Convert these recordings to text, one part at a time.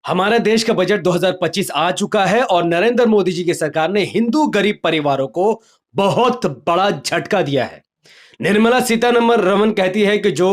हमारे देश का बजट 2025 आ चुका है और नरेंद्र मोदी जी की सरकार ने हिंदू गरीब परिवारों को बहुत बड़ा झटका दिया है। निर्मला सीतारमण रमन कहती है कि जो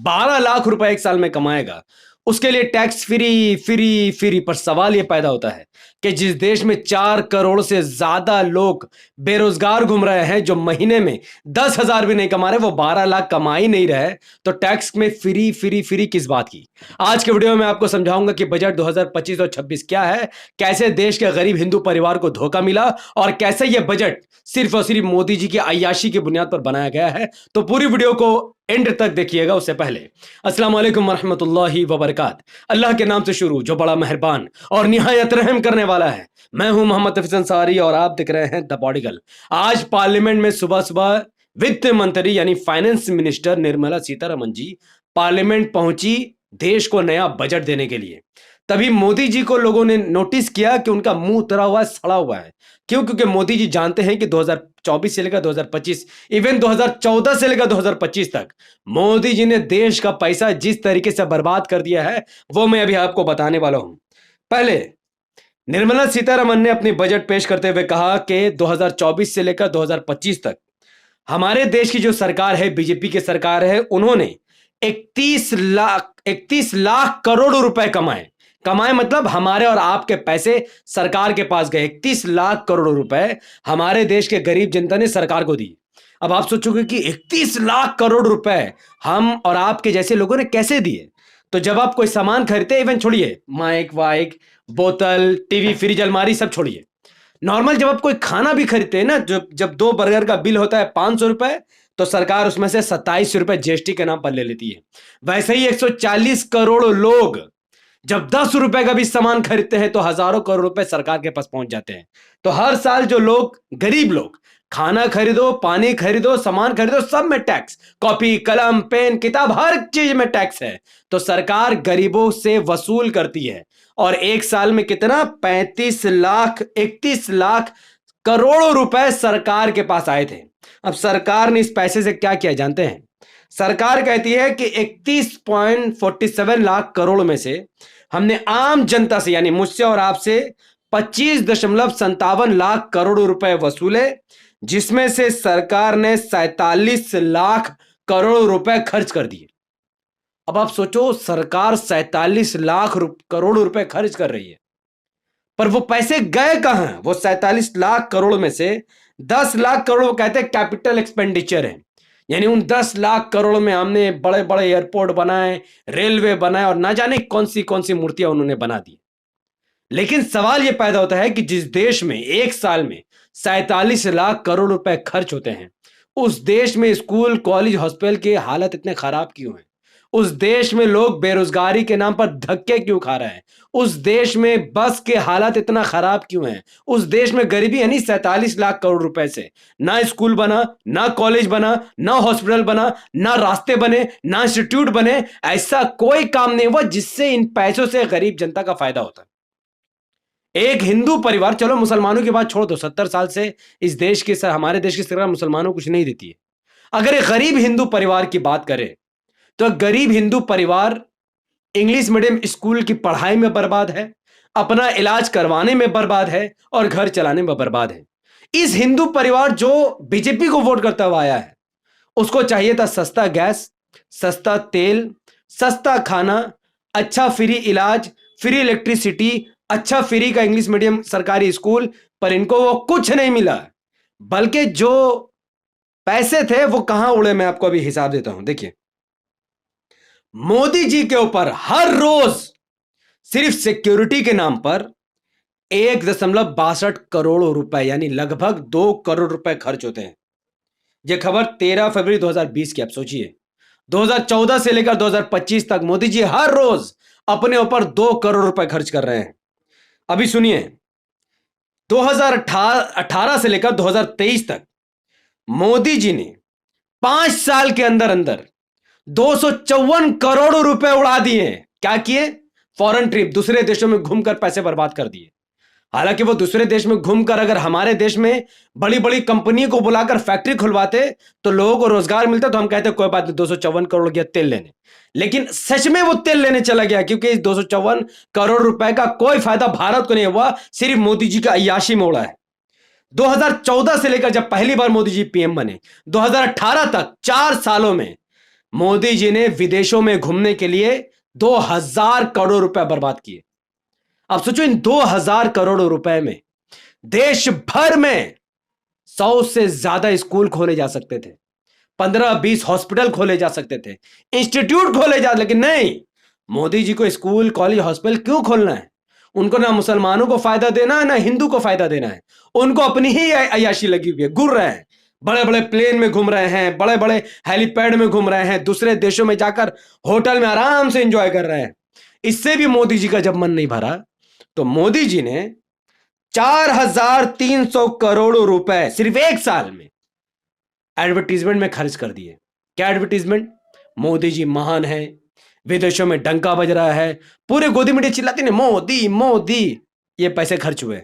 12 लाख रुपए एक साल में कमाएगा उसके लिए टैक्स फ्री फ्री फ्री। पर सवाल यह पैदा होता है कि जिस देश में 4 करोड़ से ज्यादा लोग बेरोजगार घूम रहे हैं, जो महीने में 10,000 भी नहीं कमा रहे, वो 12 लाख कमा ही नहीं रहे, तो टैक्स में फ्री फ्री फ्री किस बात की। आज के वीडियो में आपको समझाऊंगा कि बजट 2025 और 26 क्या है, कैसे देश के गरीब हिंदू परिवार को धोखा मिला और कैसे यह बजट सिर्फ और सिर्फ मोदी जी की अय्याशी की बुनियाद पर बनाया गया है। तो पूरी वीडियो को एंड तक देखिएगा। उससे पहले अस्सलाम वालेकुम वरहमतुल्लाहि वबरकात। अल्लाह के नाम से शुरू जो बड़ा मेहरबान और निहायत रहम करने वाला है। मैं हूं मोहम्मद हफीज अंसारी और आप देख रहे हैं द बॉडीगल। आज पार्लियामेंट में सुबह सुबह वित्त मंत्री यानी finance minister Nirmala Sitharaman ji parliament पहुंची देश को नया बजट देने के लिए। तभी मोदी जी को लोगों ने नोटिस किया कि उनका मुंह उतरा हुआ सड़ा हुआ है। क्यों? क्योंकि मोदी जी जानते हैं कि 2024 से लेकर 2025, इवन 2014 से लेकर 2025 तक मोदी जी ने देश का पैसा जिस तरीके से बर्बाद कर दिया है वो मैं अभी आपको बताने वाला हूं। पहले निर्मला सीतारमण ने अपनी बजट पेश करते हुए कहा कि 2024 से लेकर 2025 तक हमारे देश की जो सरकार है, बीजेपी की सरकार है, उन्होंने 31 लाख करोड़ रुपए कमाए। कमाए मतलब हमारे और आपके पैसे सरकार के पास गए। 31 लाख करोड़ रुपए हमारे देश के गरीब जनता ने सरकार को दी। अब आप सोचोगे कि 31 लाख करोड़ रुपए हम और आपके जैसे लोगों ने कैसे दिए। तो जब आप कोई सामान खरीदते, इवन छोड़िए माइक वाइक, बोतल, टीवी, फ्रिज, अलमारी सब छोड़िए, नॉर्मल जब आप कोई खाना भी खरीदते हैं ना, जब 2 बर्गर का बिल होता है 500 रुपए, तो सरकार उसमें से 27 रुपए जीएसटी के नाम पर ले लेती है। वैसे ही 140 करोड़ लोग जब 10 रुपए का भी सामान खरीदते हैं तो हजारों करोड़ रुपए सरकार के पास पहुंच जाते हैं। तो हर साल जो लोग, गरीब लोग, खाना खरीदो, पानी खरीदो, सामान खरीदो, सब में टैक्स, कॉपी, कलम, पेन, किताब, हर चीज में टैक्स है। तो सरकार गरीबों से वसूल करती है और एक साल में कितना, 31 लाख करोड़ रुपए सरकार के पास आए थे। अब सरकार ने इस पैसे से क्या किया जानते हैं? सरकार कहती है कि 31.47 लाख करोड़ में से हमने आम जनता से यानी मुझसे और आपसे 25.57 लाख करोड़ रुपए वसूले, जिसमें से सरकार ने 47 लाख करोड़ रुपए खर्च कर दिए। अब आप सोचो, सरकार 47 लाख करोड़ रुपए खर्च कर रही है, पर वो पैसे गए कहां? वो 47 लाख करोड़ में से 10 लाख करोड़ वो कहते हैं कैपिटल एक्सपेंडिचर है। यानी उन 10 लाख करोड़ में हमने बड़े बड़े एयरपोर्ट बनाए, रेलवे बनाए और ना जाने कौन सी मूर्तियां उन्होंने बना दी। लेकिन सवाल यह पैदा होता है कि जिस देश में एक साल में 47 लाख करोड़ रुपए खर्च होते हैं, उस देश में स्कूल, कॉलेज, हॉस्पिटल की हालत इतने खराब क्यों है? उस देश में लोग बेरोजगारी के नाम पर धक्के क्यों खा रहे हैं? उस देश में बस के हालात इतना खराब क्यों हैं? उस देश में गरीबी, यानी 47 लाख करोड़ रुपए से ना स्कूल बना, ना कॉलेज बना, ना हॉस्पिटल बना, ना रास्ते बने, ना इंस्टीट्यूट बने। ऐसा कोई काम नहीं हुआ जिससे इन पैसों से गरीब जनता का फायदा होता। एक हिंदू परिवार, चलो मुसलमानों की बात छोड़ दो, 70 साल से इस देश की हमारे देश की सरकार मुसलमानों को कुछ नहीं देती है। अगर एक गरीब हिंदू परिवार की बात करें तो गरीब हिंदू परिवार इंग्लिश मीडियम स्कूल की पढ़ाई में बर्बाद है, अपना इलाज करवाने में बर्बाद है और घर चलाने में बर्बाद है। इस हिंदू परिवार जो बीजेपी को वोट करता हुआ आया है, उसको चाहिए था सस्ता गैस, सस्ता तेल, सस्ता खाना, अच्छा फ्री इलाज, फ्री इलेक्ट्रिसिटी, अच्छा फ्री का इंग्लिश मीडियम सरकारी स्कूल, पर इनको वो कुछ नहीं मिला। बल्कि जो पैसे थे वो कहां उड़े, मैं आपको अभी हिसाब देता हूं। देखिए, मोदी जी के ऊपर हर रोज सिर्फ सिक्योरिटी के नाम पर 1.62 करोड़ रुपए यानी लगभग 2 करोड़ रुपए खर्च होते हैं। यह खबर 13 फरवरी 2020 की। आप सोचिए, 2014 से लेकर 2025 तक मोदी जी हर रोज अपने ऊपर 2 करोड़ रुपए खर्च कर रहे हैं। अभी सुनिए, 2018 से लेकर 2023 तक मोदी जी ने 5 साल के अंदर अंदर 254 करोड़ रुपए उड़ा दिए। क्या किए? फॉरेन ट्रिप, दूसरे देशों में घूमकर पैसे बर्बाद कर दिए। हालांकि वो दूसरे देश में घूमकर अगर हमारे देश में बड़ी बड़ी कंपनी को बुलाकर फैक्ट्री खुलवाते तो लोगों को रोजगार मिलता, तो हम कहते कोई बात नहीं, 254 करोड़ गया तेल लेने। लेकिन सच में वो तेल लेने चला गया, क्योंकि इस 254 करोड़ रुपए का कोई फायदा भारत को नहीं हुआ, सिर्फ मोदी जी का अय्याशी में उड़ा है। 2014 से लेकर जब पहली बार मोदी जी पीएम बने, 2018 तक 4 सालों में मोदी जी ने विदेशों में घूमने के लिए 2000 करोड़ रुपए बर्बाद किए। अब सोचो, इन 2000 करोड़ रुपए में देश भर में 100 से ज्यादा स्कूल खोले जा सकते थे, 15-20 हॉस्पिटल खोले जा सकते थे, इंस्टीट्यूट खोले जा, लेकिन नहीं, मोदी जी को स्कूल कॉलेज हॉस्पिटल क्यों खोलना है? उनको ना मुसलमानों को फायदा देना है, ना हिंदू को फायदा देना है। उनको अपनी ही अय्याशी लगी हुई है, घूम रहे हैं, बड़े बड़े प्लेन में घूम रहे हैं, बड़े बड़े हेलीपैड में घूम रहे हैं, दूसरे देशों में जाकर होटल में आराम से एंजॉय कर रहे हैं। इससे भी मोदी जी का जब मन नहीं भरा तो मोदी जी ने 4300 करोड़ रुपए सिर्फ एक साल में एडवर्टीजमेंट में खर्च कर दिए। क्या एडवर्टीजमेंट? मोदी जी महान है, विदेशों में डंका बज रहा है, पूरे गोदी मीडिया चिल्लाती है मोदी मोदी। ये पैसे खर्च हुए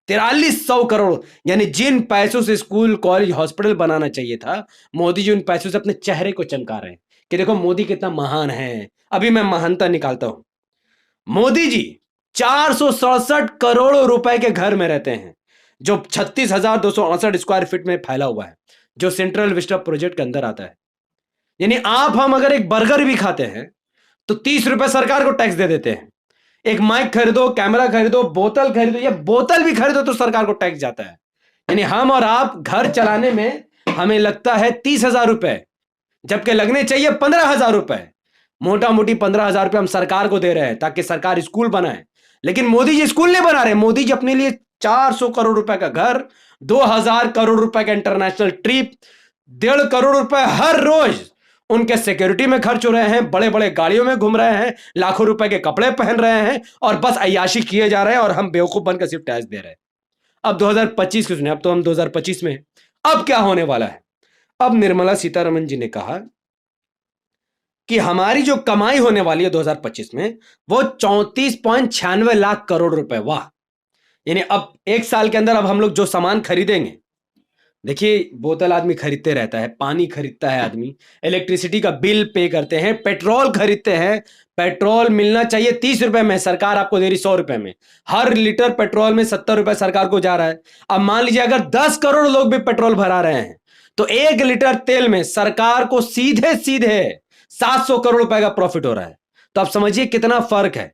4300 करोड़, यानी जिन पैसों से स्कूल कॉलेज हॉस्पिटल बनाना चाहिए था, मोदी जी उन पैसों से अपने चेहरे को चमका रहे हैं कि देखो मोदी कितना महान है। अभी मैं महानता निकालता हूं। मोदी जी 467 करोड़ रुपए के घर में रहते हैं, जो 36,268 स्क्वायर फीट में फैला हुआ है, जो सेंट्रल विस्टा प्रोजेक्ट के अंदर आता है। यानी आप हम अगर एक बर्गर भी खाते हैं तो 30 रुपए सरकार को टैक्स दे देते हैं। एक माइक खरीदो, कैमरा खरीदो, बोतल खरीदो, या बोतल भी खरीदो तो सरकार को टैक्स जाता है। यानी हम और आप घर चलाने में हमें लगता है 30,000 रुपए, जबकि लगने चाहिए 15,000 रुपए। मोटा मोटी 15,000 रुपए हम सरकार को दे रहे हैं ताकि सरकार स्कूल बनाए, लेकिन मोदी जी स्कूल नहीं बना रहे। मोदी जी अपने लिए 400 करोड़ रुपए का घर, 2000 करोड़ रुपए का इंटरनेशनल ट्रिप, 1.5 करोड़ रुपए हर रोज उनके सिक्योरिटी में खर्च हो रहे हैं, बड़े बड़े गाड़ियों में घूम रहे हैं, लाखों रुपए के कपड़े पहन रहे हैं और बस अय्याशी किए जा रहे हैं, और हम बेवकूफ बनकर सिर्फ टैक्स दे रहे हैं। अब 2025 की सुनिए, अब तो हम 2025 में। अब क्या होने वाला है? अब निर्मला सीतारमण जी ने कहा कि हमारी जो कमाई होने वाली है 2025 में, वो 34.96 लाख करोड़ रुपए। वाह! यानी अब एक साल के अंदर अब हम लोग जो सामान खरीदेंगे, देखिए बोतल आदमी खरीदते रहता है, पानी खरीदता है आदमी, इलेक्ट्रिसिटी का बिल पे करते हैं, पेट्रोल खरीदते हैं। पेट्रोल मिलना चाहिए 30 रुपए में, सरकार आपको दे रही 100 रुपए में। हर लीटर पेट्रोल में 70 रुपए सरकार को जा रहा है। अब मान लीजिए अगर 10 करोड़ लोग भी पेट्रोल भरा रहे हैं तो 1 लीटर तेल में सरकार को सीधे सीधे 700 करोड़ रुपए का प्रॉफिट हो रहा है। तो आप समझिए कितना फर्क है।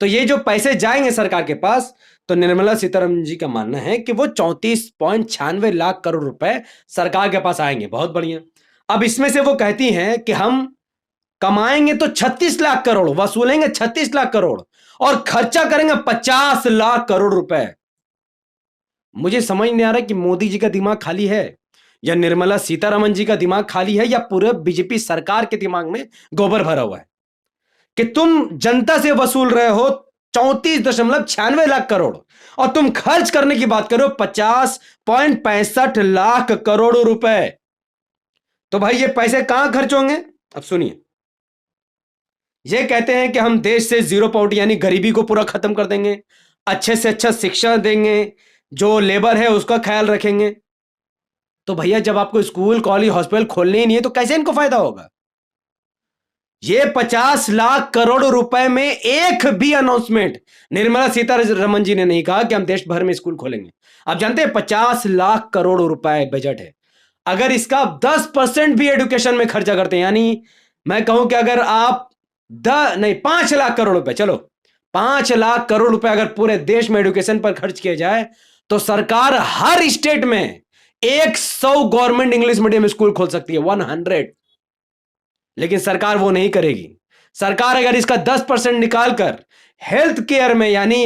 तो ये जो पैसे जाएंगे सरकार के पास, तो निर्मला सीतारमण जी का मानना है कि वो 34.96 लाख करोड़ रुपए सरकार के पास आएंगे। बहुत बढ़िया। अब इसमें से वो कहती हैं कि हम कमाएंगे तो 36 लाख करोड़, वसूलेंगे 36 लाख करोड़ और खर्चा करेंगे 50 लाख करोड़ रुपए। मुझे समझ नहीं आ रहा कि मोदी जी का दिमाग खाली है या निर्मला सीतारमण जी का दिमाग खाली है या पूरे बीजेपी सरकार के दिमाग में गोबर भरा हुआ है कि तुम जनता से वसूल रहे हो 34.96 लाख करोड़ और तुम खर्च करने की बात करो 50.65 लाख करोड़ रुपए। तो भाई ये पैसे कहां खर्च होंगे? अब सुनिए, ये कहते हैं कि हम देश से जीरो पॉवर्टी यानी गरीबी को पूरा खत्म कर देंगे, अच्छे से अच्छा शिक्षा देंगे, जो लेबर है उसका ख्याल रखेंगे। तो भैया जब आपको स्कूल कॉलेज हॉस्पिटल खोलने ही नहीं है तो कैसे इनको फायदा होगा? ये 50 लाख करोड़ रुपए में एक भी अनाउंसमेंट निर्मला सीतारमण जी ने नहीं कहा कि हम देश भर में स्कूल खोलेंगे। आप जानते हैं 50 लाख करोड़ रुपए बजट है। अगर इसका 10% भी एजुकेशन में खर्चा करते हैं, यानी मैं कहूं कि अगर आप 5 लाख करोड़ रुपए, चलो 5 लाख करोड़ रुपए अगर पूरे देश में एजुकेशन पर खर्च किया जाए तो सरकार हर स्टेट में 100 गवर्नमेंट इंग्लिश मीडियम स्कूल खोल सकती है, 100। लेकिन सरकार वो नहीं करेगी। सरकार अगर इसका 10% निकालकर हेल्थ केयर में यानी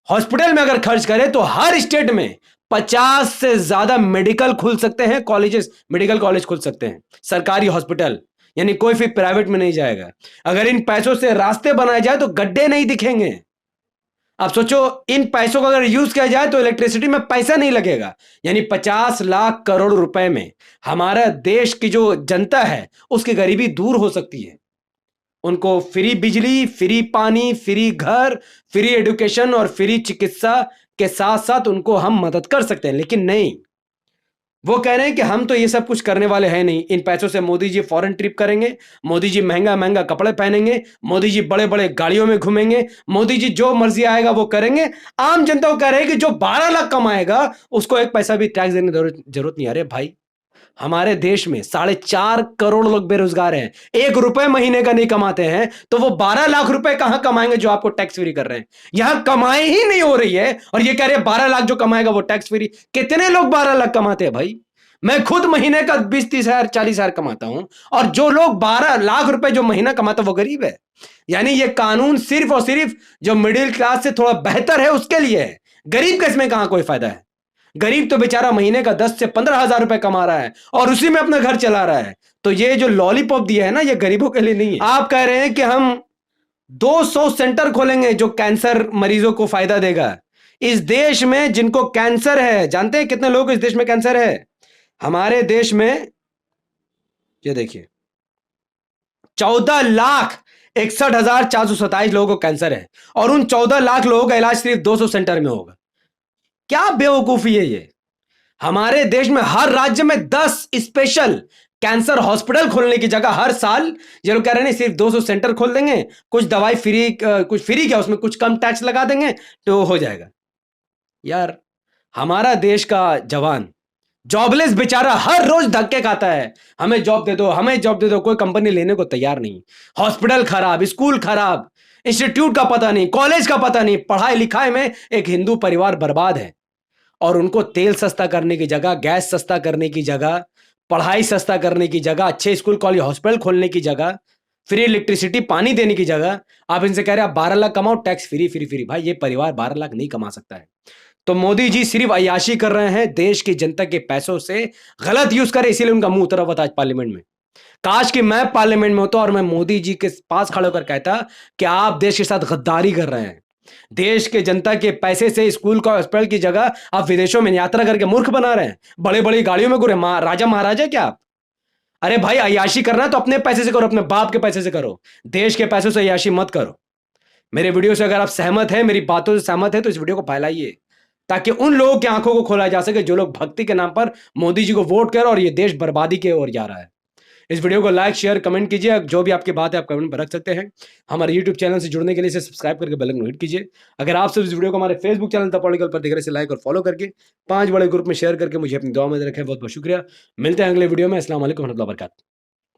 हॉस्पिटल में अगर खर्च करे तो हर स्टेट में 50 से ज्यादा मेडिकल खुल सकते हैं, कॉलेजेस, मेडिकल कॉलेज खुल सकते हैं, सरकारी हॉस्पिटल, यानी कोई फिर प्राइवेट में नहीं जाएगा। अगर इन पैसों से रास्ते बनाए जाए तो गड्ढे नहीं दिखेंगे। आप सोचो, इन पैसों का अगर यूज किया जाए तो इलेक्ट्रिसिटी में पैसा नहीं लगेगा। यानी 50 लाख करोड़ रुपए में हमारा देश की जो जनता है उसकी गरीबी दूर हो सकती है। उनको फ्री बिजली, फ्री पानी, फ्री घर, फ्री एजुकेशन और फ्री चिकित्सा के साथ साथ उनको हम मदद कर सकते हैं, लेकिन नहीं, वो कह रहे हैं कि हम तो ये सब कुछ करने वाले हैं नहीं। इन पैसों से मोदी जी फॉरेन ट्रिप करेंगे, मोदी जी महंगा महंगा कपड़े पहनेंगे, मोदी जी बड़े बड़े गाड़ियों में घूमेंगे, मोदी जी जो मर्जी आएगा वो करेंगे। आम जनता को कह रहे हैं कि जो 12 लाख कमाएगा उसको एक पैसा भी टैक्स देने की जरूरत नहीं। अरे भाई, हमारे देश में 4.5 करोड़ लोग बेरोजगार हैं, 1 रुपए महीने का नहीं कमाते हैं, तो वो 12 लाख रुपए कहां कमाएंगे जो आपको टैक्स फ्री कर रहे हैं? यहां कमाई ही नहीं हो रही है और ये कह रहे हैं 12 लाख जो कमाएगा वो टैक्स फ्री। कितने लोग 12 लाख कमाते हैं भाई? मैं खुद महीने का 20-30 हजार 40 हजार कमाता हूं, और जो लोग 12 लाख रुपए जो महीना कमाता वो गरीब है। यानी ये कानून सिर्फ और सिर्फ जो मिडिल क्लास से थोड़ा बेहतर है उसके लिए है। गरीब का इसमें कहां कोई फायदा है? गरीब तो बेचारा महीने का 10 से 15 हजार रुपए कमा रहा है और उसी में अपना घर चला रहा है। तो ये जो लॉलीपॉप दिया है ना, ये गरीबों के लिए नहीं है। आप कह रहे हैं कि हम 200 सेंटर खोलेंगे जो कैंसर मरीजों को फायदा देगा। इस देश में जिनको कैंसर है, जानते हैं कितने लोग इस देश में कैंसर है? हमारे देश में ये देखिए 14,61,427 लोगों को कैंसर है, और उन 14 लाख लोगों का इलाज सिर्फ 200 सेंटर में होगा। क्या बेवकूफी है ये? हमारे देश में हर राज्य में 10 स्पेशल कैंसर हॉस्पिटल खोलने की जगह हर साल ये लोग कह रहे हैं सिर्फ 200 सेंटर खोल देंगे, कुछ दवाई फ्री, कुछ फ्री क्या, उसमें कुछ कम टैक्स लगा देंगे तो हो जाएगा। यार, हमारा देश का जवान जॉबलेस बेचारा हर रोज धक्के खाता है, हमें जॉब दे दो, हमें जॉब दे दो, कोई कंपनी लेने को तैयार नहीं। हॉस्पिटल खराब, स्कूल खराब, इंस्टीट्यूट का पता नहीं, कॉलेज का पता नहीं, पढ़ाई लिखाई में एक हिंदू परिवार बर्बाद है। और उनको तेल सस्ता करने की जगह, गैस सस्ता करने की जगह, पढ़ाई सस्ता करने की जगह, अच्छे स्कूल कॉलेज हॉस्पिटल खोलने की जगह, फ्री इलेक्ट्रिसिटी पानी देने की जगह, आप इनसे कह रहे हैं आप 12 लाख कमाओ, टैक्स फ्री फ्री फ्री। भाई, ये परिवार 12 लाख नहीं कमा सकता है। तो मोदी जी सिर्फ अय्याशी कर रहे हैं, देश की जनता के पैसों से गलत यूज करे, इसीलिए उनका मुंह उतरा हुआ था आज पार्लियामेंट में। काश कि मैं पार्लियामेंट में होता और मैं मोदी जी के पास खड़े होकर कहता कि आप देश के साथ गद्दारी कर रहे हैं। देश के जनता के पैसे से स्कूल का हॉस्पिटल की जगह आप विदेशों में यात्रा करके मूर्ख बना रहे हैं, बड़े बड़ी गाड़ियों में घूरे, राजा महाराजा क्या आप? अरे भाई, अय्याशी करना है तो अपने पैसे से करो, अपने बाप के पैसे से करो, देश के पैसों से अय्याशी मत करो। मेरे वीडियो से अगर आप सहमत हैं, मेरी बातों से सहमत है, तो इस वीडियो को फैलाइए ताकि उन लोगों की आंखों को खोला जा सके जो लोग भक्ति के नाम पर मोदी जी को वोट कर और ये देश बर्बादी की ओर जा रहा है। इस वीडियो को लाइक शेयर कमेंट कीजिए, जो भी आपकी बात है आप कमेंट में रख सकते हैं। हमारे यूट्यूब चैनल से जुड़ने के लिए इसे सब्सक्राइब करके बेल आइकन हिट कीजिए। अगर आप सब इस वीडियो को हमारे फेसबुक चैनल द पॉलिटिकल पर देख रहे हैं, लाइक और फॉलो करके 5 बड़े ग्रुप में शेयर करके मुझे अपनी दुआ में रखें। बहुत बहुत शुक्रिया। मिलते हैं अगले वीडियो में। अस्सलाम वालेकुम व रहमतुल्लाहि व बरकातहू।